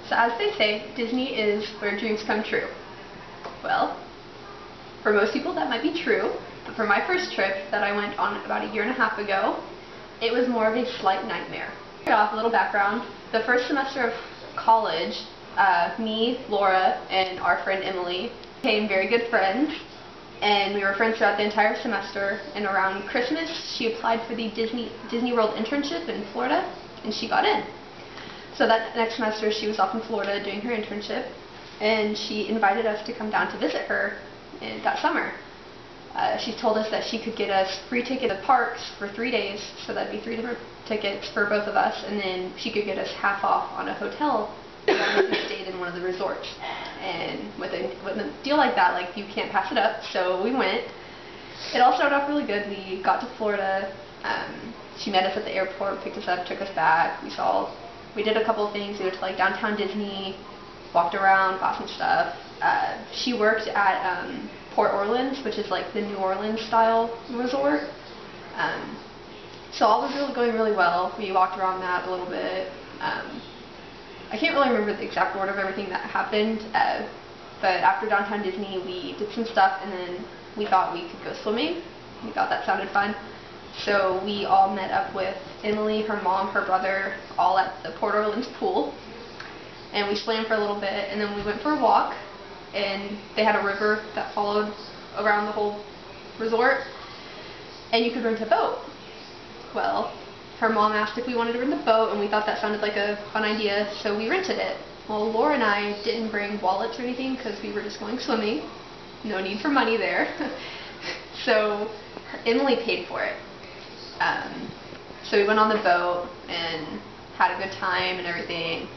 So as they say, Disney is where dreams come true. Well, for most people that might be true, but for my first trip that I went on about a year and a half ago, it was more of a slight nightmare. Off a little background, the first semester of college, me, Laura, and our friend Emily became very good friends, and we were friends throughout the entire semester. And around Christmas, she applied for the Disney World internship in Florida, and she got in. So that next semester, she was off in Florida doing her internship, and she invited us to come down to visit her that summer. She told us that she could get us free ticket to parks for 3 days, so that'd be 3 different tickets for both of us, and then she could get us half off on a hotel if we stayed in one of the resorts. And with a deal like that, like, you can't pass it up, so we went. It all started off really good. We got to Florida. She met us at the airport, picked us up, took us back. We did a couple of things. We went to like downtown Disney, walked around, bought some stuff. She worked at Port Orleans, which is like the New Orleans style resort. So all was going really well. We walked around that a little bit. I can't really remember the exact order of everything that happened, but after downtown Disney we did some stuff, and then we thought we could go swimming. We thought that sounded fun. So we all met up with Emily, her mom, her brother, all at the Port Orleans pool. And we swam for a little bit, and then we went for a walk, and they had a river that followed around the whole resort, and you could rent a boat. Well, her mom asked if we wanted to rent a boat, and we thought that sounded like a fun idea, so we rented it. Well, Laura and I didn't bring wallets or anything because we were just going swimming. No need for money there. So Emily paid for it. So we went on the boat and had a good time and everything.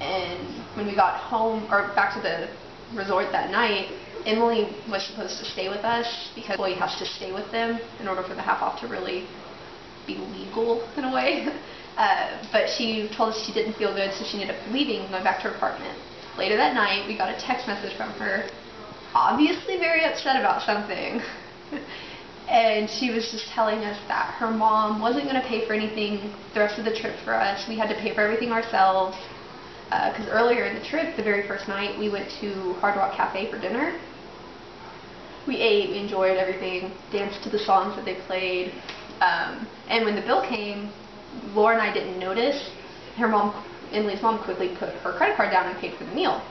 And when we got home, or back to the resort that night, Emily was supposed to stay with us because employee has to stay with them in order for the half off to really be legal in a way. But she told us she didn't feel good, so she ended up leaving and going back to her apartment. Later that night, we got a text message from her, obviously very upset about something. And she was just telling us that her mom wasn't going to pay for anything the rest of the trip for us. We had to pay for everything ourselves. Because earlier in the trip, the very first night, we went to Hard Rock Cafe for dinner. We ate, we enjoyed everything, danced to the songs that they played. And when the bill came, Laura and I didn't notice. Emily's mom quickly put her credit card down and paid for the meal.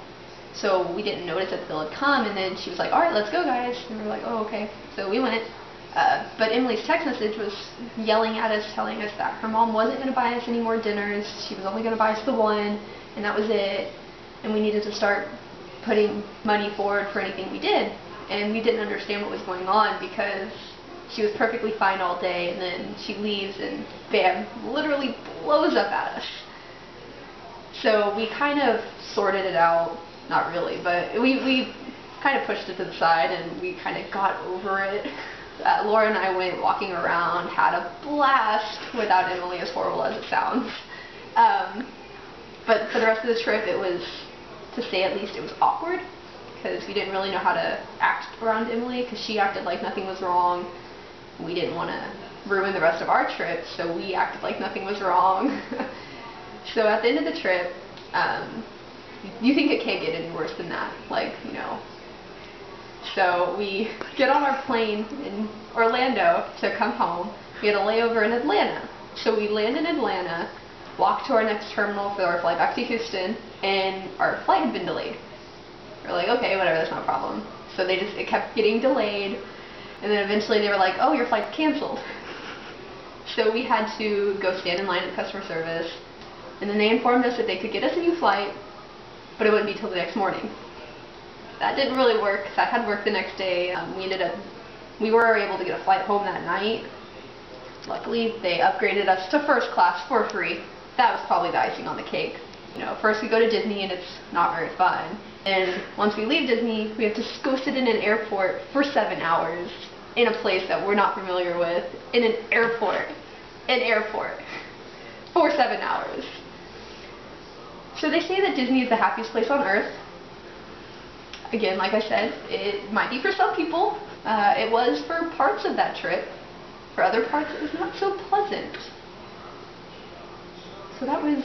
So we didn't notice that the bill had come, and then she was like, "Alright, let's go, guys." And we were like, "Oh, okay." So we went. But Emily's text message was yelling at us, telling us that her mom wasn't going to buy us any more dinners. She was only going to buy us the one, and that was it. And we needed to start putting money forward for anything we did. And we didn't understand what was going on because she was perfectly fine all day, and then she leaves and bam, literally blows up at us. So we kind of sorted it out. Not really, but we kind of pushed it to the side, and we kind of got over it. Laura and I went walking around, had a blast without Emily, as horrible as it sounds. But for the rest of the trip, it was, to say at least, it was awkward, because we didn't really know how to act around Emily, because she acted like nothing was wrong. We didn't want to ruin the rest of our trip, so we acted like nothing was wrong. So at the end of the trip, you think it can't get any worse than that, like, you know. So we get on our plane in Orlando to come home. We had a layover in Atlanta. So we land in Atlanta, walk to our next terminal for our flight back to Houston, and our flight had been delayed. We're like, okay, whatever, that's not a problem. So it kept getting delayed, and then eventually they were like, "Oh, your flight's canceled." So we had to go stand in line at customer service, and then they informed us that they could get us a new flight, but it wouldn't be till the next morning. That didn't really work, because I had work the next day. We were able to get a flight home that night. Luckily, they upgraded us to first class for free. That was probably the icing on the cake. You know, first we go to Disney, and it's not very fun. And once we leave Disney, we have to go sit in an airport for 7 hours in a place that we're not familiar with, in an airport, for 7 hours. So they say that Disney is the happiest place on earth. Again, like I said, it might be for some people. It was for parts of that trip. For other parts, it was not so pleasant. So that was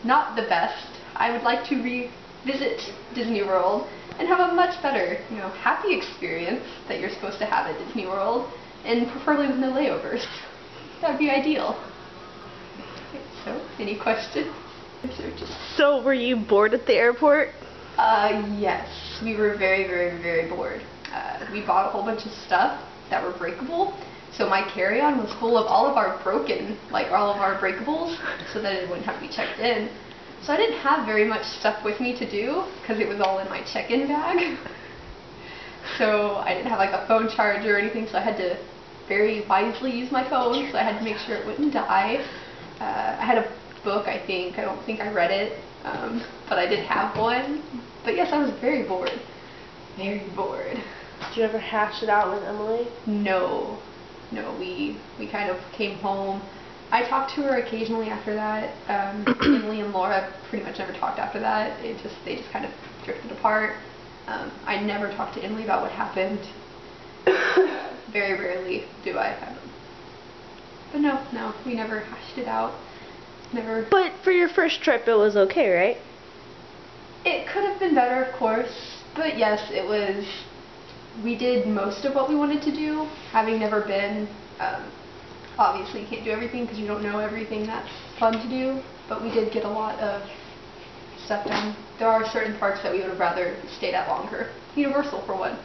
not the best I would like to revisit Disney World and have a much better, happy experience that you're supposed to have at Disney World, and preferably with no layovers. That would be ideal. Okay, so, any questions? So, were you bored at the airport? Yes. We were very, very, very bored. We bought a whole bunch of stuff that were breakable, so my carry-on was full of all of our all of our breakables, so that it wouldn't have to be checked in. So I didn't have very much stuff with me to do, because it was all in my check-in bag. So I didn't have like a phone charger or anything, so I had to very wisely use my phone, so I had to make sure it wouldn't die. I had a book, I think. I don't think I read it, but I did have one. But yes, I was very bored. Very bored. Did you ever hash it out with Emily? No. No, we kind of came home. I talked to her occasionally after that. Emily and Laura pretty much never talked after that. They just kind of drifted apart. I never talked to Emily about what happened. Very rarely do I. But no, we never hashed it out. Never. But for your first trip, it was okay, right? It could have been better, of course. But yes, it was. We did most of what we wanted to do, having never been. Obviously, you can't do everything because you don't know everything that's fun to do. But we did get a lot of stuff done. There are certain parks that we would have rather stayed at longer. Universal, for one.